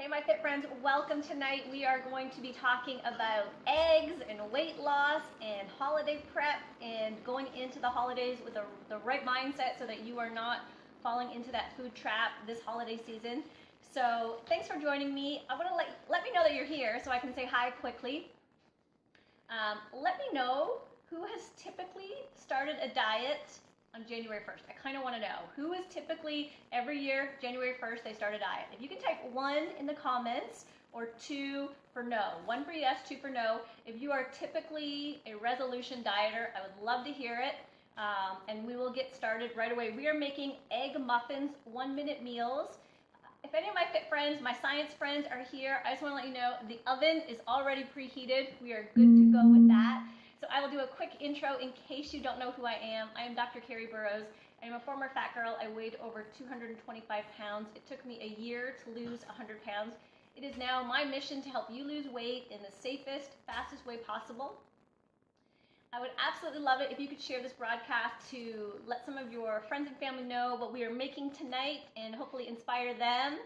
Hey my fit friends, welcome. Tonight we are going to be talking about eggs and weight loss and holiday prep and going into the holidays with the right mindset so that you are not falling into that food trap this holiday season. So thanks for joining me. I want to let me know that you're here so I can say hi quickly. Let me know who has typically started a diet on January 1st. I kind of want to know who is typically every year, January 1st, they start a diet. If you can type 1 in the comments or 2 for no. 1 for yes, 2 for no. If you are typically a resolution dieter, I would love to hear it. And we will get started right away. We are making egg muffins, 1-minute meals. If any of my fit friends, my science friends are here, I just want to let you know the oven is already preheated. We are good to go with that. So I will do a quick intro in case you don't know who I am. I am Dr. Carrie Burrows. I am a former fat girl. I weighed over 225 pounds. It took me a year to lose 100 pounds. It is now my mission to help you lose weight in the safest, fastest way possible. I would absolutely love it if you could share this broadcast to let some of your friends and family know what we are making tonight and hopefully inspire them.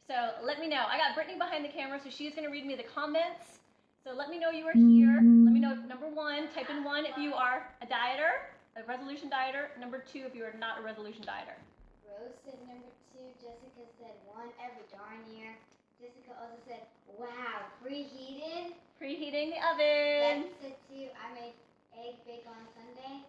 So let me know. I got Brittany behind the camera, so she's going to read me the comments. So let me know you are here. Let me know, number 1, type in 1 if you are a dieter, a resolution dieter. Number 2 if you are not a resolution dieter. Rose said number 2. Jessica said 1 every darn year. Jessica also said, wow, preheated. Preheating the oven. Beth said 2. I made egg bake on Sunday.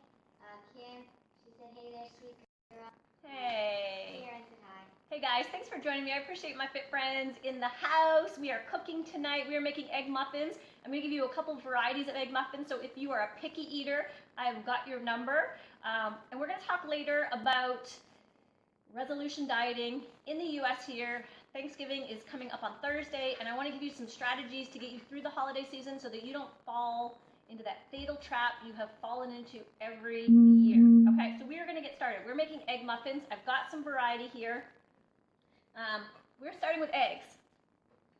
Kim, she said, hey there, sweet girl. Hey. Karen said hi. Hey guys, thanks for joining me. I appreciate my fit friends in the house. We are cooking tonight. We are making egg muffins. I'm going to give you a couple varieties of egg muffins. So if you are a picky eater, I've got your number. And we're going to talk later about resolution dieting in the US here. Thanksgiving is coming up on Thursday, and I want to give you some strategies to get you through the holiday season so that you don't fall into that fatal trap you have fallen into every year. Okay, so we are going to get started. We're making egg muffins. I've got some variety here. We're starting with eggs.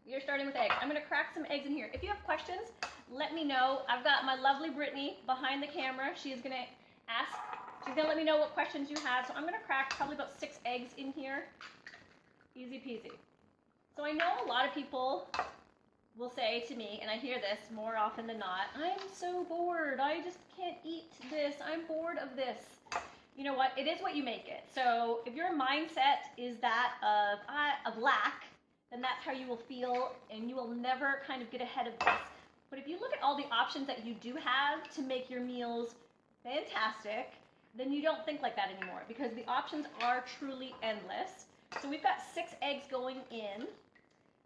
We are starting with eggs. I'm going to crack some eggs in here. If you have questions, let me know. I've got my lovely Brittany behind the camera. She is going to ask. She's going to let me know what questions you have. So I'm going to crack probably about 6 eggs in here. Easy peasy. So I know a lot of people will say to me, and I hear this more often than not, I'm so bored. I just can't eat this. I'm bored of this. You know what? It is what you make it. So if your mindset is that of lack, then that's how you will feel, and you will never kind of get ahead of this. But if you look at all the options that you do have to make your meals fantastic, then you don't think like that anymore, because the options are truly endless. So we've got 6 eggs going in.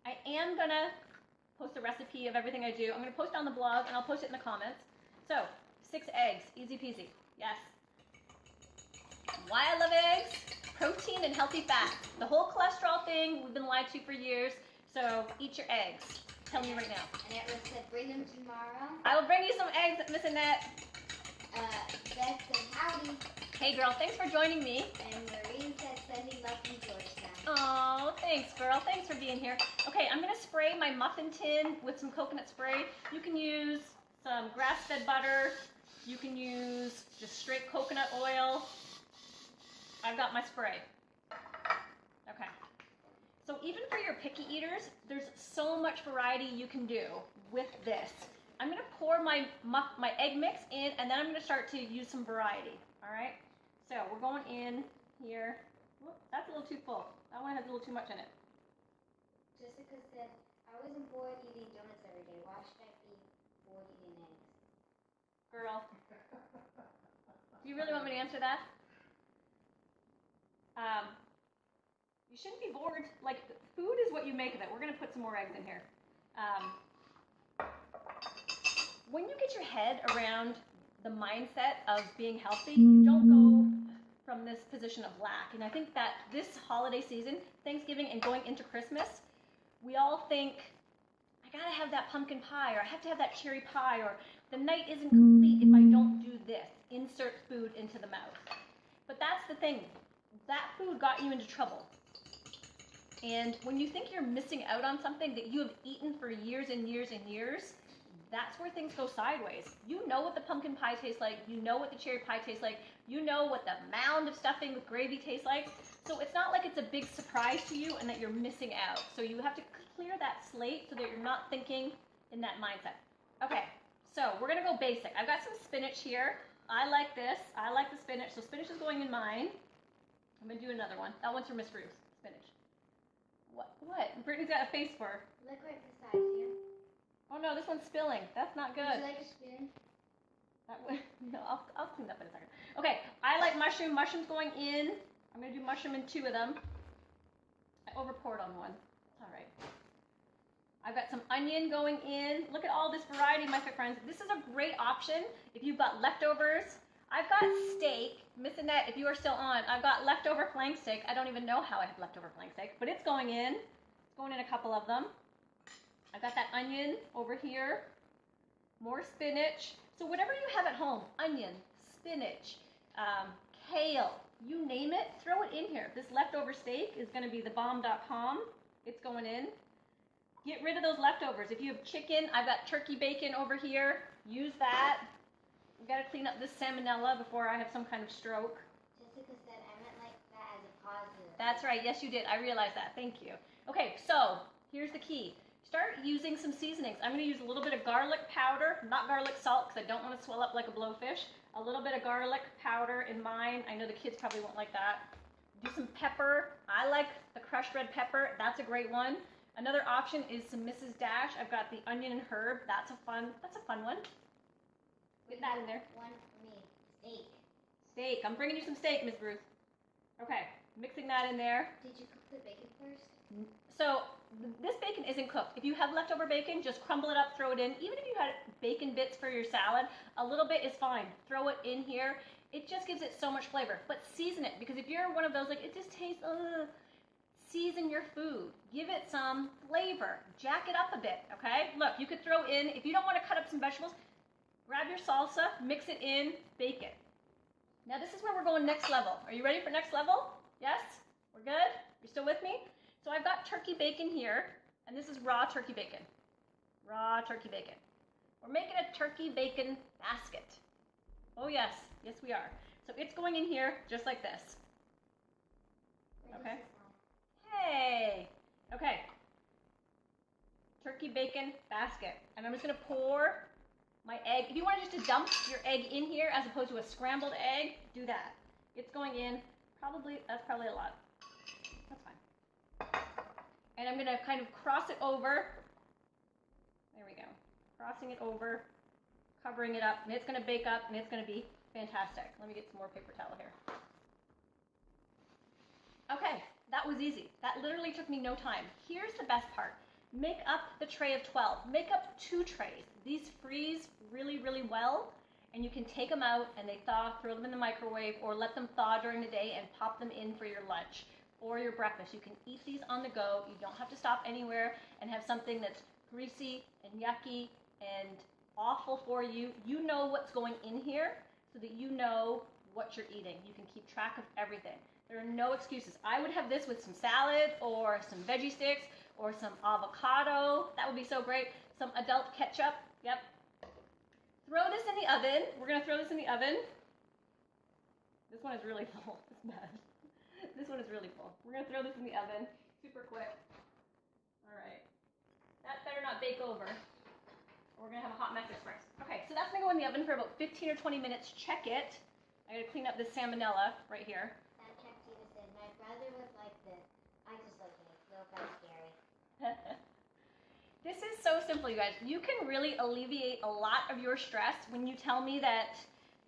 I am going to post a recipe of everything I do. I'm going to post it on the blog, and I'll post it in the comments. So 6 eggs, easy peasy. Yes. Why I love eggs? Protein and healthy fat. The whole cholesterol thing we've been lied to for years. So eat your eggs. Tell me right now. Annette Rose said, bring them tomorrow. I will bring you some eggs, Miss Annette. Beth said, howdy. Hey girl, thanks for joining me. And Maureen said, sending love from Georgetown. Oh, thanks girl. Thanks for being here. Okay, I'm going to spray my muffin tin with some coconut spray. You can use some grass-fed butter. You can use just straight coconut oil. I've got my spray. Okay. So even for your picky eaters, there's so much variety you can do with this. I'm going to pour my egg mix in, and then I'm going to start to use some variety. All right? So we're going in here. Whoop, that's a little too full. That one has a little too much in it. Jessica said, I wasn't bored eating donuts every day. Why should I be bored eating eggs? Girl. Do you really want me to answer that? You shouldn't be bored. Like, food is what you make of it. We're going to put some more eggs in here. When you get your head around the mindset of being healthy, you don't go from this position of lack. And I think that this holiday season, Thanksgiving and going into Christmas, we all think, I gotta have that pumpkin pie, or I have to have that cherry pie, or the night isn't complete if I don't do this. Insert food into the mouth. But that's the thing. That food got you into trouble. And when you think you're missing out on something that you have eaten for years and years and years, that's where things go sideways. You know what the pumpkin pie tastes like. You know what the cherry pie tastes like. You know what the mound of stuffing with gravy tastes like. So it's not like it's a big surprise to you and that you're missing out. So you have to clear that slate so that you're not thinking in that mindset. Okay, so we're gonna go basic. I've got some spinach here. I like this. I like the spinach. So spinach is going in mine. I'm gonna do another one. That one's for Miss Ruth. Spinach. What? Brittany's got a face for her. Look right beside you. Oh no, this one's spilling. That's not good. Would you like a spoon? That way, no, I'll clean up in a second. Okay, I like mushroom. Mushroom's going in. I'm gonna do mushroom in 2 of them. I overpoured on one. It's all right. I've got some onion going in. Look at all this variety, my friends. This is a great option if you've got leftovers. I've got steak. Miss Annette, if you are still on, I've got leftover flank steak. I don't even know how I have leftover flank steak, but it's going in. It's going in a couple of them. I've got that onion over here. More spinach. So whatever you have at home, onion, spinach, kale, you name it, throw it in here. This leftover steak is going to be thebomb.com. It's going in. Get rid of those leftovers. If you have chicken, I've got turkey bacon over here. Use that. We've got to clean up this salmonella before I have some kind of stroke. Jessica said I meant like that as a positive. That's right. Yes, you did. I realized that. Thank you. Okay, so here's the key. Start using some seasonings. I'm going to use a little bit of garlic powder, not garlic salt because I don't want to swell up like a blowfish. A little bit of garlic powder in mine. I know the kids probably won't like that. Do some pepper. I like the crushed red pepper. That's a great one. Another option is some Mrs. Dash. I've got the onion and herb. That's a fun one. Get that in there. One for me. Steak. Steak. I'm bringing you some steak, Miss Bruce. Okay, mixing that in there. Did you cook the bacon first? So this bacon isn't cooked. If you have leftover bacon, just crumble it up, throw it in. Even if you had bacon bits for your salad, a little bit is fine. Throw it in here. It just gives it so much flavor. But season it, because if you're one of those, like, it just tastes, season your food. Give it some flavor. Jack it up a bit, okay? Look, you could throw in, if you don't want to cut up some vegetables, grab your salsa, mix it in, bake it. Now this is where we're going next level. Are you ready for next level? Yes? We're good? You still with me? So I've got turkey bacon here, and this is raw turkey bacon. Raw turkey bacon. We're making a turkey bacon basket. Oh yes, yes we are. So it's going in here just like this. Okay. Hey! Okay. Turkey bacon basket. And I'm just gonna pour my egg. If you want just to dump your egg in here as opposed to a scrambled egg, do that. It's going in, that's probably a lot. That's fine. And I'm gonna kind of cross it over. There we go. Crossing it over, covering it up, and it's gonna bake up, and it's gonna be fantastic. Let me get some more paper towel here. Okay, that was easy. That literally took me no time. Here's the best part. Make up the tray of 12. Make up 2 trays. These freeze really, really well, and you can take them out and they thaw, throw them in the microwave, or let them thaw during the day and pop them in for your lunch or your breakfast. You can eat these on the go. You don't have to stop anywhere and have something that's greasy and yucky and awful for you. You know what's going in here so that you know what you're eating. You can keep track of everything. There are no excuses. I would have this with some salad or some veggie sticks or some avocado. That would be so great. Some adult ketchup. Yep. Throw this in the oven. We're going to throw this in the oven. This one is really full. It's bad. This one is really full. We're going to throw this in the oven super quick. All right. That better not bake over. We're going to have a hot mess express. Okay, so that's going to go in the oven for about 15 or 20 minutes. Check it. I got to clean up this salmonella right here. Said, my brother was like this. I just like it. So that's scary. This is so simple, you guys. You can really alleviate a lot of your stress when you tell me that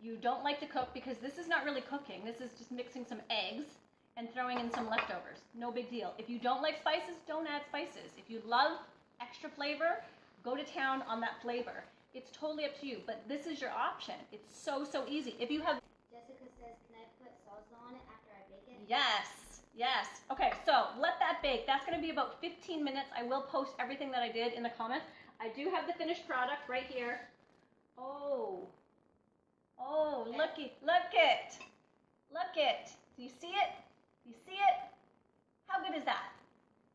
you don't like to cook, because this is not really cooking. This is just mixing some eggs and throwing in some leftovers. No big deal. If you don't like spices, don't add spices. If you love extra flavor, go to town on that flavor. It's totally up to you, but this is your option. It's so, so easy. If you have... Jessica says, can I put salsa on it after I bake it? Yes, yes. Okay, so let that bake. That's going to be about 15 minutes. I will post everything that I did in the comments. I do have the finished product right here. Oh, look it. Look it. Do you see it? Do you see it? How good is that?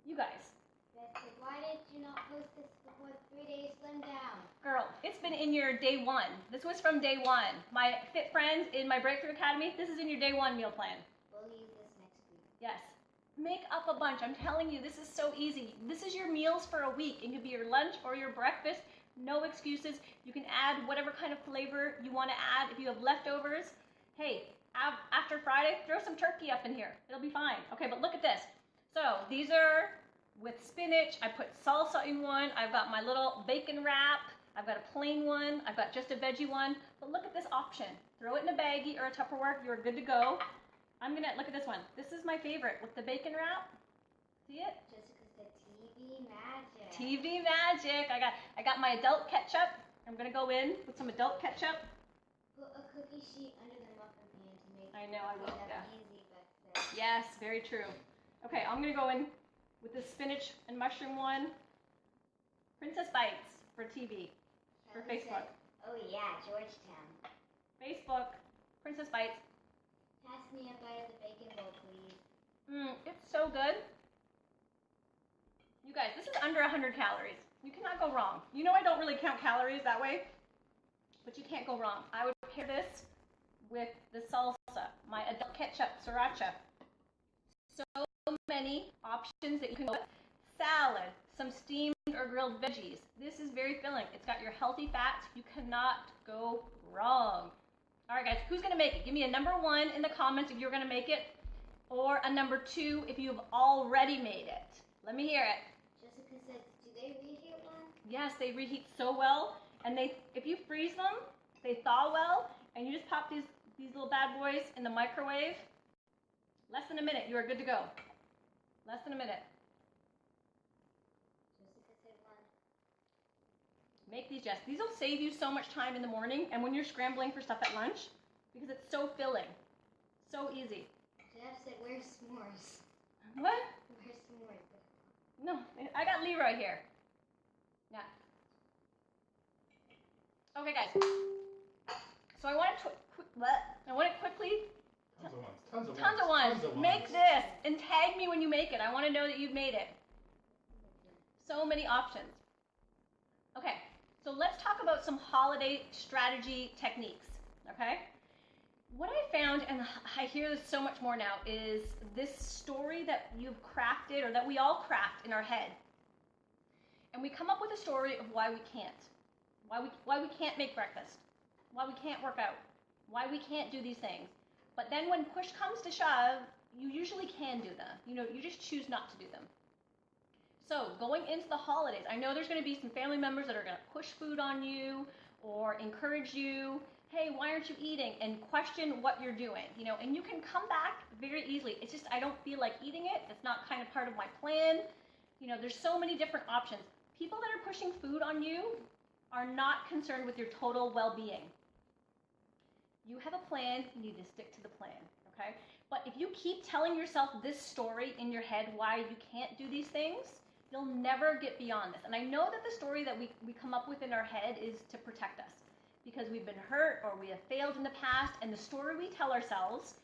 You guys. Jessica, why did you not post this before 3 days slim down? Girl, It's been in your day one. This was from day one. My fit friends in my Breakthrough Academy, this is in your day one meal plan. We'll use this next week. Yes. Make up a bunch. I'm telling you, this is so easy. This is your meals for a week. It could be your lunch or your breakfast. No excuses. You can add whatever kind of flavor you want to add. If you have leftovers, hey, after Friday, throw some turkey up in here. It'll be fine. Okay, but look at this. So these are with spinach. I put salsa in one. I've got my little bacon wrap. I've got a plain one. I've got just a veggie one. But look at this option. Throw it in a baggie or a Tupperware. You're good to go. I'm going to look at this one. This is my favorite with the bacon wrap. See it? Jessica said TV magic. TV magic. I got my adult ketchup. I'm going to go in with some adult ketchup. Put a cookie sheet under the muffin pan to make I know, I will, it yeah. easy back there. Yes, very true. Okay, I'm going to go in with the spinach and mushroom one. Princess Bites for TV, for Kelly Facebook. said, oh yeah, Georgetown. Facebook, Princess Bites. Pass me a bite of the bacon bowl, please. It's so good. You guys, this is under 100 calories. You cannot go wrong. You know I don't really count calories that way, but you can't go wrong. I would pair this with the salsa, my adult ketchup, sriracha. So many options that you can go with. Salad, some steamed or grilled veggies. This is very filling. It's got your healthy fats. You cannot go wrong. All right, guys, who's going to make it? Give me a number 1 in the comments if you're going to make it, or a number 2 if you've already made it. Let me hear it. Jessica said, do they reheat one? Yes, they reheat so well, and if you freeze them, they thaw well, and you just pop these little bad boys in the microwave. Less than a minute, you are good to go. Less than a minute. Jessica said 1. Make these, Jess. These will save you so much time in the morning and when you're scrambling for stuff at lunch, because it's so filling. So easy. Jeff said, where's s'mores? What? Where's s'mores? No, I got Leroy here. Yeah. Okay, guys. So I want to quickly. Tons of ones. Make this and tag me when you make it. I want to know that you've made it. So many options. Okay, so let's talk about some holiday strategy techniques. Okay. What I found, and I hear this so much more now, is this story that you've crafted, or that we all craft in our head. And we come up with a story of why we can't. Why we can't make breakfast. Why we can't work out. Why we can't do these things. But then when push comes to shove, you usually can do them. You just choose not to do them. So going into the holidays, I know there's going to be some family members that are going to push food on you or encourage you. Hey, why aren't you eating? And question what you're doing, and you can come back very easily. It's just, I don't feel like eating it. It's not kind of part of my plan. There's so many different options. People that are pushing food on you are not concerned with your total well-being. You have a plan, you need to stick to the plan, okay? But if you keep telling yourself this story in your head why you can't do these things, you'll never get beyond this. And I know that the story that we come up with in our head is to protect us, because we've been hurt or we have failed in the past, and the story we tell ourselves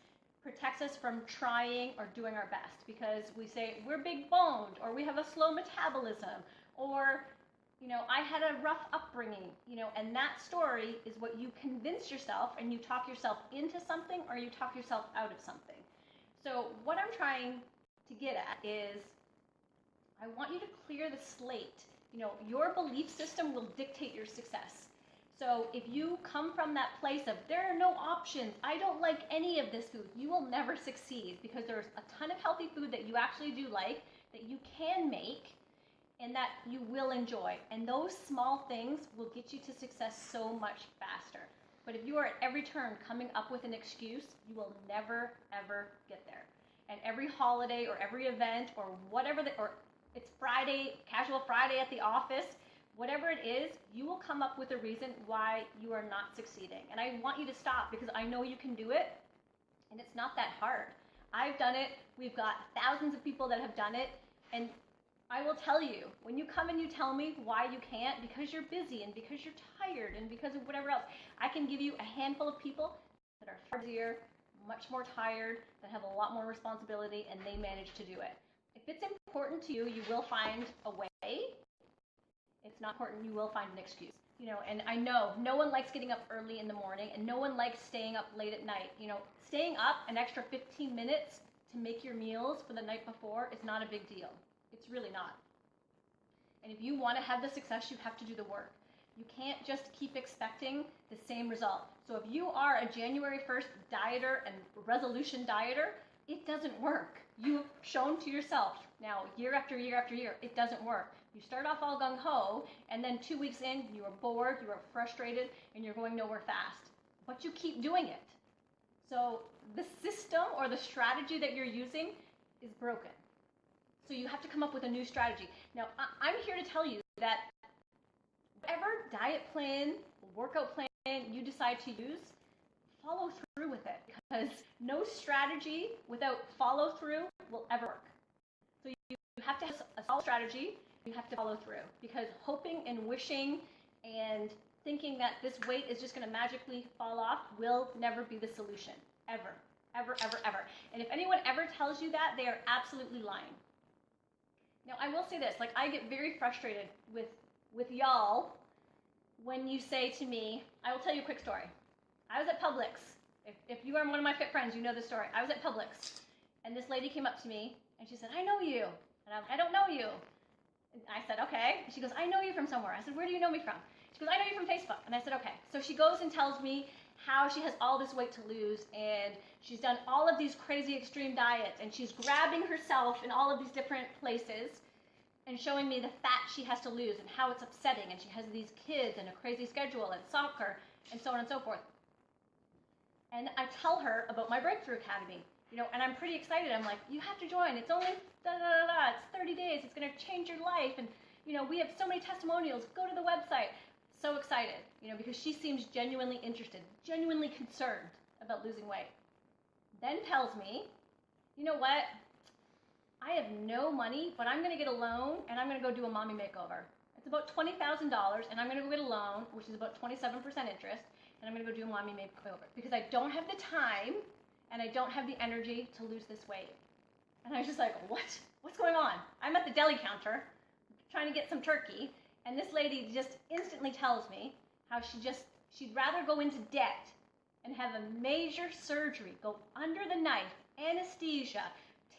protects us from trying or doing our best, because we say we're big boned, or we have a slow metabolism, or I had a rough upbringing, and that story is what you convince yourself, and you talk yourself into something or you talk yourself out of something. So what I'm trying to get at is, I want you to clear the slate. Your belief system will dictate your success. So if you come from that place of, there are no options, I don't like any of this food, you will never succeed, because there's a ton of healthy food that you actually do like, that you can make, and that you will enjoy. And those small things will get you to success so much faster. But if you are at every turn coming up with an excuse, you will never, ever get there. And every holiday or every event or whatever, or it's Friday, casual Friday at the office, whatever it is, you will come up with a reason why you are not succeeding. And I want you to stop, because I know you can do it, and it's not that hard. I've done it. We've got thousands of people that have done it, and I will tell you, when you come and you tell me why you can't, because you're busy and because you're tired and because of whatever else, I can give you a handful of people that are far busier, much more tired, that have a lot more responsibility, and they manage to do it. If it's important to you, you will find a way. It's not important, you will find an excuse. You know, and I know no one likes getting up early in the morning, and no one likes staying up late at night. You know, staying up an extra 15 minutes to make your meals for the night before is not a big deal. It's really not. And if you want to have the success, you have to do the work. You can't just keep expecting the same result. So if you are a January 1st dieter and resolution dieter, it doesn't work. You've shown to yourself now, year after year after year, it doesn't work. You start off all gung-ho, and then 2 weeks in, you are bored, you are frustrated, and you're going nowhere fast. But you keep doing it. So the system or the strategy that you're using is broken. So you have to come up with a new strategy. Now, I'm here to tell you that whatever diet plan, workout plan you decide to use, follow through with it, because no strategy without follow through will ever work. So you have to have a solid strategy, you have to follow through, because hoping and wishing and thinking that this weight is just going to magically fall off will never be the solution, ever, ever, ever, ever. And if anyone ever tells you that, they are absolutely lying. Now, I will say this, like, I get very frustrated with y'all when you say to me, I will tell you a quick story. I was at Publix. If you are one of my fit friends, you know the story. I was at Publix, and this lady came up to me, and she said, I know you. And I don't know you. And I said, okay. And she goes, I know you from somewhere. I said, where do you know me from? She goes, I know you from Facebook. And I said, okay. So she goes and tells me how she has all this weight to lose, and she's done all of these crazy extreme diets, and she's grabbing herself in all of these different places and showing me the fat she has to lose and how it's upsetting, and she has these kids and a crazy schedule and soccer and so on and so forth. And I tell her about my Breakthrough Academy, you know, and I'm pretty excited. I'm like, you have to join. It's only it's 30 days. It's going to change your life. And, you know, we have so many testimonials. Go to the website. So excited, you know, because she seems genuinely interested, genuinely concerned about losing weight. Then tells me, you know what? I have no money, but I'm going to get a loan, and I'm going to go do a mommy makeover. It's about $20,000, and I'm going to go get a loan, which is about 27% interest, and I'm going to go do a mommy makeover because I don't have the time and I don't have the energy to lose this weight. And I was just like, what? What's going on? I'm at the deli counter trying to get some turkey, and this lady just instantly tells me how she'd rather go into debt and have a major surgery, go under the knife, anesthesia,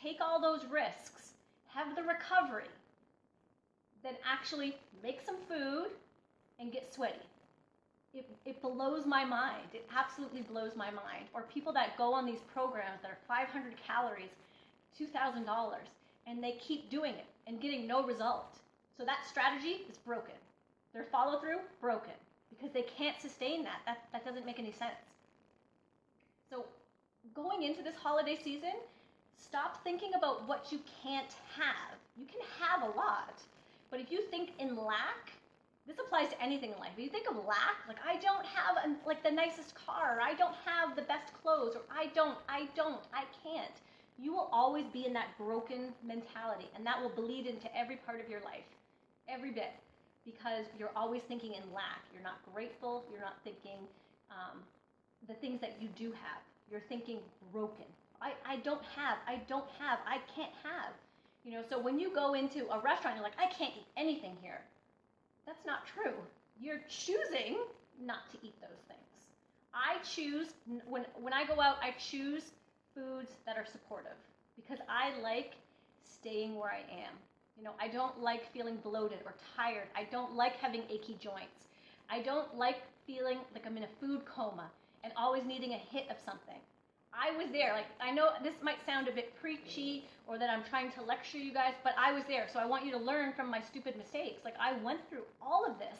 take all those risks, have the recovery, than actually make some food and get sweaty. It blows my mind. It absolutely blows my mind. Or people that go on these programs that are 500 calories, $2,000, and they keep doing it and getting no result. So that strategy is broken. Their follow-through, broken, because they can't sustain that. That doesn't make any sense. So going into this holiday season, stop thinking about what you can't have. You can have a lot, but if you think in lack, this applies to anything in life. If you think of lack, like I don't have like the nicest car, or I don't have the best clothes, or I can't. You will always be in that broken mentality, and that will bleed into every part of your life, every bit, because you're always thinking in lack. You're not grateful. You're not thinking the things that you do have. You're thinking broken. I don't have, I can't have. You know, so when you go into a restaurant, you're like, I can't eat anything here. That's not true. You're choosing not to eat those things. I choose, when I go out, I choose foods that are supportive because I like staying where I am. You know, I don't like feeling bloated or tired. I don't like having achy joints. I don't like feeling like I'm in a food coma and always needing a hit of something. I was there. Like, I know this might sound a bit preachy or that I'm trying to lecture you guys, but I was there. So I want you to learn from my stupid mistakes. Like, I went through all of this,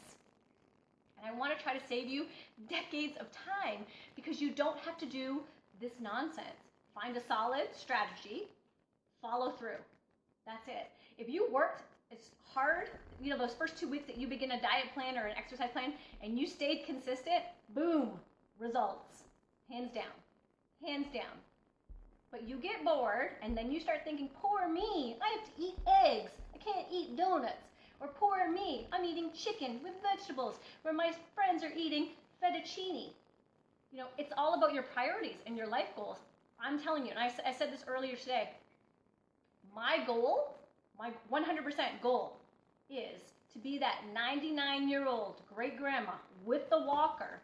and I want to try to save you decades of time because you don't have to do this nonsense. Find a solid strategy, follow through. That's it. If you worked as hard, you know, those first 2 weeks that you begin a diet plan or an exercise plan, and you stayed consistent, boom, results, hands down. Hands down. But you get bored, and then you start thinking, poor me, I have to eat eggs. I can't eat donuts. Or poor me, I'm eating chicken with vegetables, where my friends are eating fettuccine. You know, it's all about your priorities and your life goals. I'm telling you, and I said this earlier today, my goal, my 100% goal is to be be that 99-year-old great grandma with the walker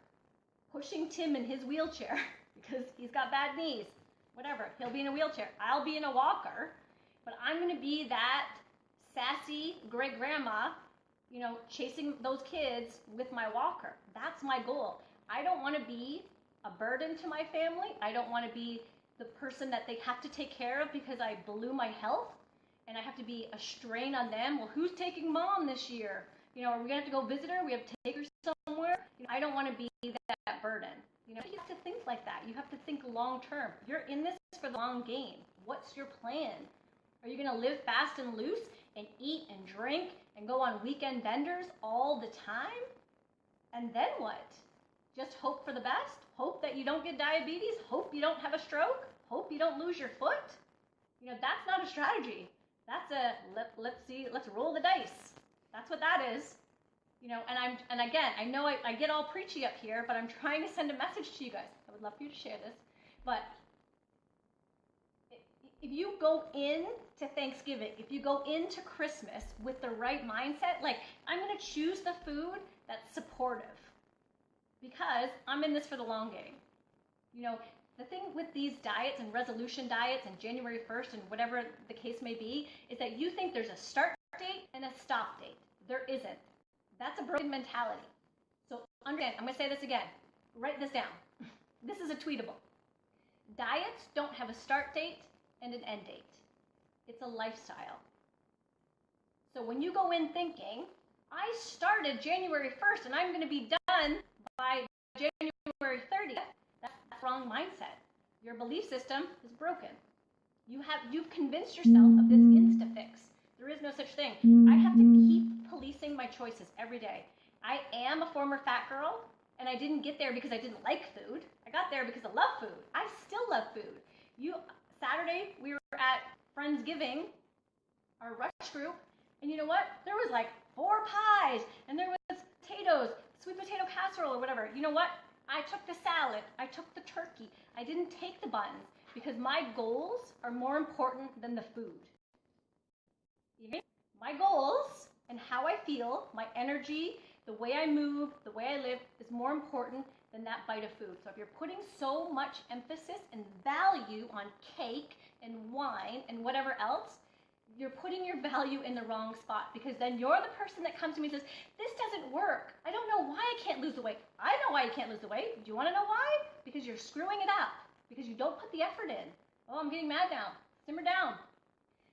pushing Tim in his wheelchair because he's got bad knees. Whatever, he'll be in a wheelchair. I'll be in a walker, but I'm going to be that sassy great grandma, you know, chasing those kids with my walker. That's my goal. I don't want to be a burden to my family. I don't want to be the person that they have to take care of because I blew my health and I have to be a strain on them. Well, who's taking mom this year? You know, are we going to have to go visit her? We have to take her somewhere? You know, I don't want to be that burden. You know, you have to think like that. You have to think long term. You're in this for the long game. What's your plan? Are you going to live fast and loose and eat and drink and go on weekend benders all the time? And then what? Just hope for the best? Hope that you don't get diabetes? Hope you don't have a stroke? Hope you don't lose your foot? You know, that's not a strategy. That's a let's roll the dice. That's what that is. You know, and again, I know I get all preachy up here, but I'm trying to send a message to you guys. I would love for you to share this. But if you go into Thanksgiving, if you go into Christmas with the right mindset, like, I'm going to choose the food that's supportive because I'm in this for the long game. You know, the thing with these diets and resolution diets and January 1st and whatever the case may be is that you think there's a start date and a stop date. There isn't. That's a broken mentality. So understand, I'm going to say this again. Write this down. This is a tweetable. Diets don't have a start date and an end date. It's a lifestyle. So when you go in thinking, I started January 1st and I'm going to be done by January 30th, that's the wrong mindset. Your belief system is broken. You've convinced yourself of this insta-fix. There is no such thing. I have to keep policing my choices every day. I am a former fat girl, and I didn't get there because I didn't like food. I got there because I love food. I still love food. Saturday, we were at Friendsgiving, our rush group, and you know what? There was like 4 pies, and there was potatoes, sweet potato casserole or whatever. You know what? I took the salad. I took the turkey. I didn't take the buns because my goals are more important than the food. My goals and how I feel, my energy, the way I move, the way I live is more important than that bite of food. So if you're putting so much emphasis and value on cake and wine and whatever else, you're putting your value in the wrong spot because then you're the person that comes to me and says, this doesn't work. I don't know why I can't lose the weight. I know why you can't lose the weight. Do you want to know why? Because you're screwing it up. Because you don't put the effort in. Oh, I'm getting mad now. Simmer down.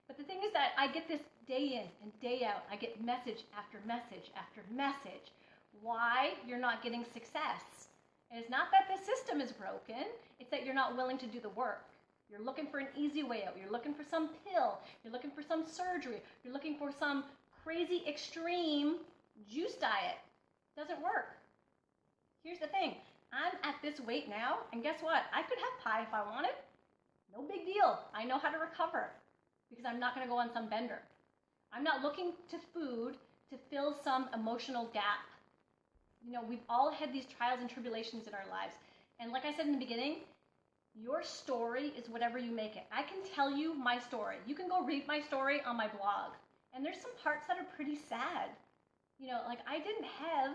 But the thing is that I get this day in and day out. I get message after message after message. Why you're not getting success. And it's not that the system is broken. It's that you're not willing to do the work. You're looking for an easy way out. You're looking for some pill. You're looking for some surgery. You're looking for some crazy extreme juice diet. Doesn't work. Here's the thing. I'm at this weight now, and guess what? I could have pie if I wanted. No big deal. I know how to recover because I'm not going to go on some bender. I'm not looking to food to fill some emotional gap. You know, we've all had these trials and tribulations in our lives. And like I said in the beginning, your story is whatever you make it. I can tell you my story. You can go read my story on my blog. And there's some parts that are pretty sad. You know, like I didn't have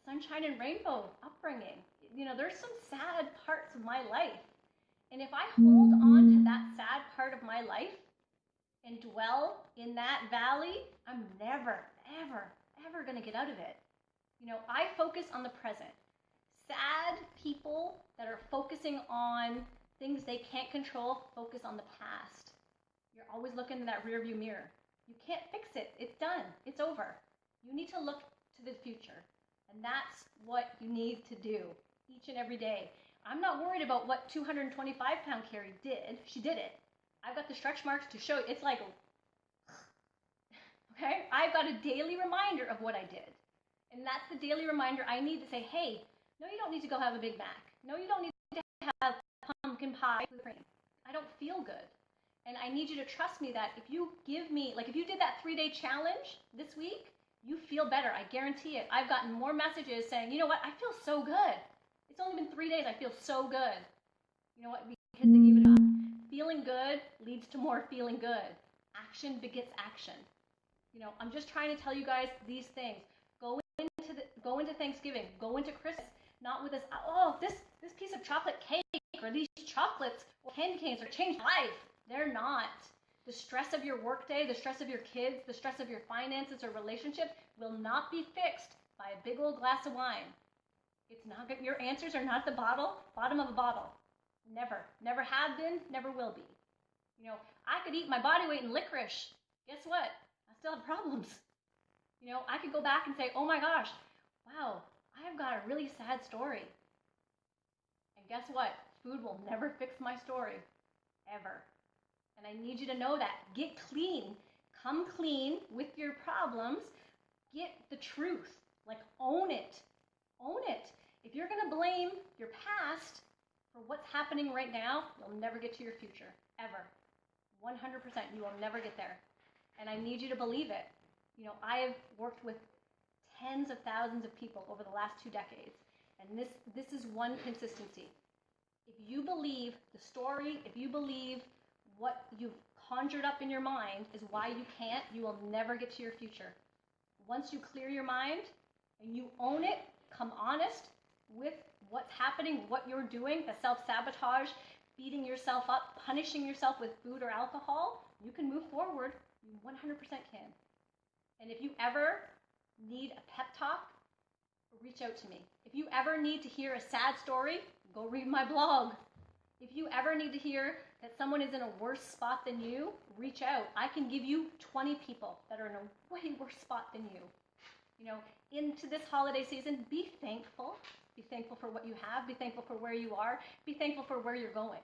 sunshine and rainbow upbringing. You know, there's some sad parts of my life. And if I hold on to that sad part of my life and dwell in that valley, I'm never, ever, ever going to get out of it. You know, I focus on the present. Sad people that are focusing on things they can't control focus on the past. You're always looking in that rearview mirror. You can't fix it. It's done. It's over. You need to look to the future. And that's what you need to do each and every day. I'm not worried about what 225-pound Carrie did. She did it. I've got the stretch marks to show you. It's like, okay? I've got a daily reminder of what I did. And that's the daily reminder I need to say, hey, no, you don't need to go have a Big Mac. No, you don't need to have pumpkin pie with cream. I don't feel good. And I need you to trust me that if you give me, like if you did that 3-day challenge this week, you feel better. I guarantee it. I've gotten more messages saying, you know what, I feel so good. It's only been 3 days. I feel so good. You know what? Because they gave it up. Feeling good leads to more feeling good. Action begets action. I'm just trying to tell you guys these things. Go into Thanksgiving, go into Christmas, not with this piece of chocolate cake or these chocolates or candy canes are changed life. They're not. The stress of your workday, the stress of your kids, the stress of your finances or relationship will not be fixed by a big old glass of wine. It's not good. Your answers are not the bottom of a bottle. Never have been, never will be. I could eat my body weight in licorice. Guess what? I still have problems. I could go back and say, oh my gosh, wow, I have got a really sad story. And guess what? Food will never fix my story, ever. And I need you to know that. Get clean. Come clean with your problems. Get the truth. Like, own it. Own it. If you're going to blame your past for what's happening right now, you'll never get to your future, ever. 100%, you will never get there. And I need you to believe it. I have worked with tens of thousands of people over the last 2 decades, and this is one consistency. If you believe the story, if you believe what you've conjured up in your mind is why you can't, you will never get to your future. Once you clear your mind and you own it, come honest with what's happening, what you're doing, the self-sabotage, beating yourself up, punishing yourself with food or alcohol, you can move forward. You 100% can. And if you ever need a pep talk, reach out to me. If you ever need to hear a sad story, go read my blog. If you ever need to hear that someone is in a worse spot than you, reach out. I can give you 20 people that are in a way worse spot than you. Into this holiday season, be thankful. Be thankful for what you have. Be thankful for where you are. Be thankful for where you're going.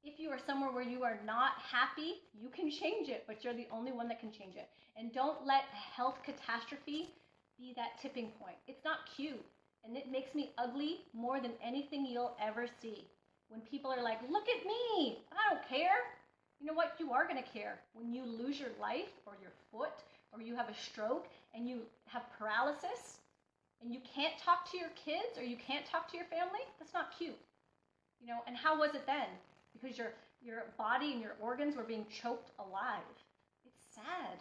If you are somewhere where you are not happy, you can change it, but you're the only one that can change it. And don't let a health catastrophe be that tipping point. It's not cute, and it makes me ugly more than anything you'll ever see. When people are like, look at me, I don't care. You know what? You are going to care. When you lose your life or your foot or you have a stroke and you have paralysis and you can't talk to your kids or you can't talk to your family, that's not cute. And how was it then? Because your body and your organs were being choked alive. It's sad.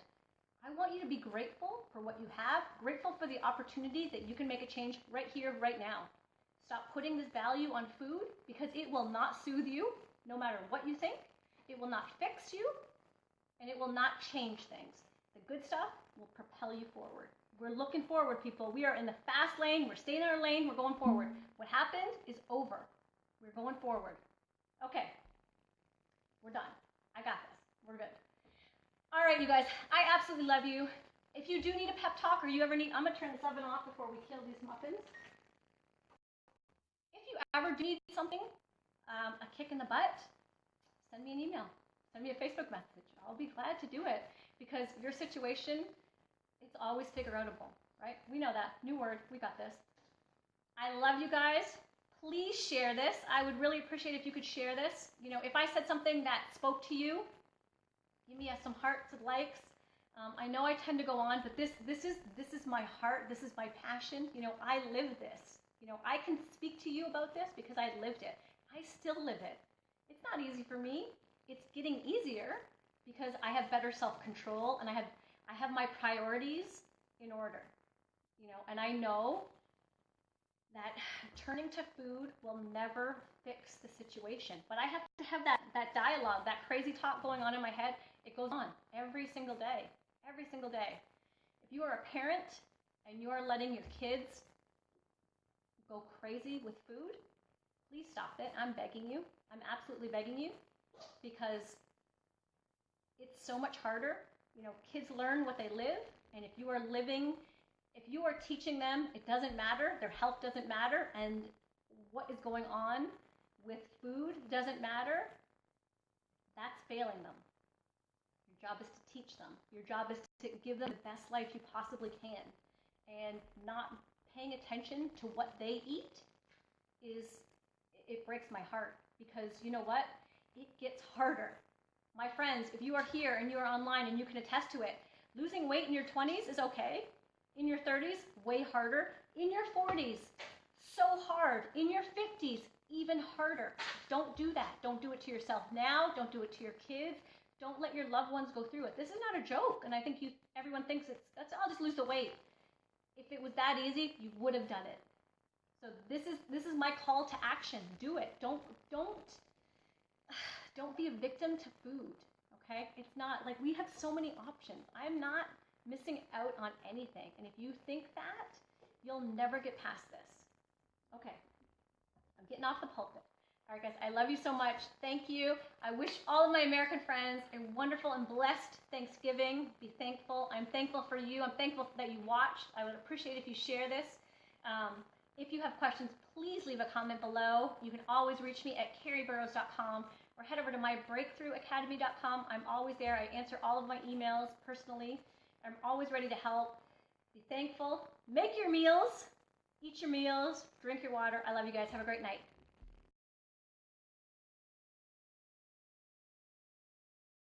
I want you to be grateful for what you have, grateful for the opportunity that you can make a change right here, right now. Stop putting this value on food because it will not soothe you, no matter what you think. It will not fix you, and it will not change things. The good stuff will propel you forward. We're looking forward, people. We are in the fast lane. We're staying in our lane. We're going forward. What happened is over. We're going forward. Okay. We're done. I got this. We're good. All right, you guys. I absolutely love you. If you do need a pep talk or you ever need, I'm going to turn this oven off before we kill these muffins. If you ever do need something, a kick in the butt, send me an email. Send me a Facebook message. I'll be glad to do it because your situation, it's always figure-outable, right? We know that. New word. We got this. I love you guys. Please share this. I would really appreciate if you could share this. If I said something that spoke to you, give me some hearts and likes. I know I tend to go on, but this is my heart. This is my passion. I live this. I can speak to you about this because I lived it. I still live it. It's not easy for me. It's getting easier because I have better self-control and I have my priorities in order. And I know that turning to food will never fix the situation. But I have to have that dialogue, that crazy talk going on in my head. It goes on every single day. Every single day. If you are a parent and you are letting your kids go crazy with food, please stop it. I'm begging you. I'm absolutely begging you because it's so much harder. Kids learn what they live, and if you are teaching them, it doesn't matter, their health doesn't matter, and what is going on with food doesn't matter, that's failing them. Your job is to teach them. Your job is to give them the best life you possibly can. And not paying attention to what they eat it breaks my heart because you know what? It gets harder. My friends, if you are here and you are online and you can attest to it, losing weight in your 20s is okay. In your 30s, way harder. In your 40s, so hard. In your 50s, even harder. Don't do that. Don't do it to yourself now. Don't do it to your kids. Don't let your loved ones go through it. This is not a joke, and I think everyone thinks I'll just lose the weight. If it was that easy, you would have done it. So this is my call to action. Do it. Don't be a victim to food. Okay? It's not like we have so many options. I'm not missing out on anything. And if you think that, you'll never get past this. Okay. I'm getting off the pulpit. All right, guys, I love you so much. Thank you. I wish all of my American friends a wonderful and blessed Thanksgiving. Be thankful. I'm thankful for you. I'm thankful that you watched. I would appreciate if you share this. If you have questions, please leave a comment below. You can always reach me at carrieburrows.com or head over to mybreakthroughacademy.com. I'm always there. I answer all of my emails personally. I'm always ready to help. Be thankful. Make your meals. Eat your meals. Drink your water. I love you guys. Have a great night.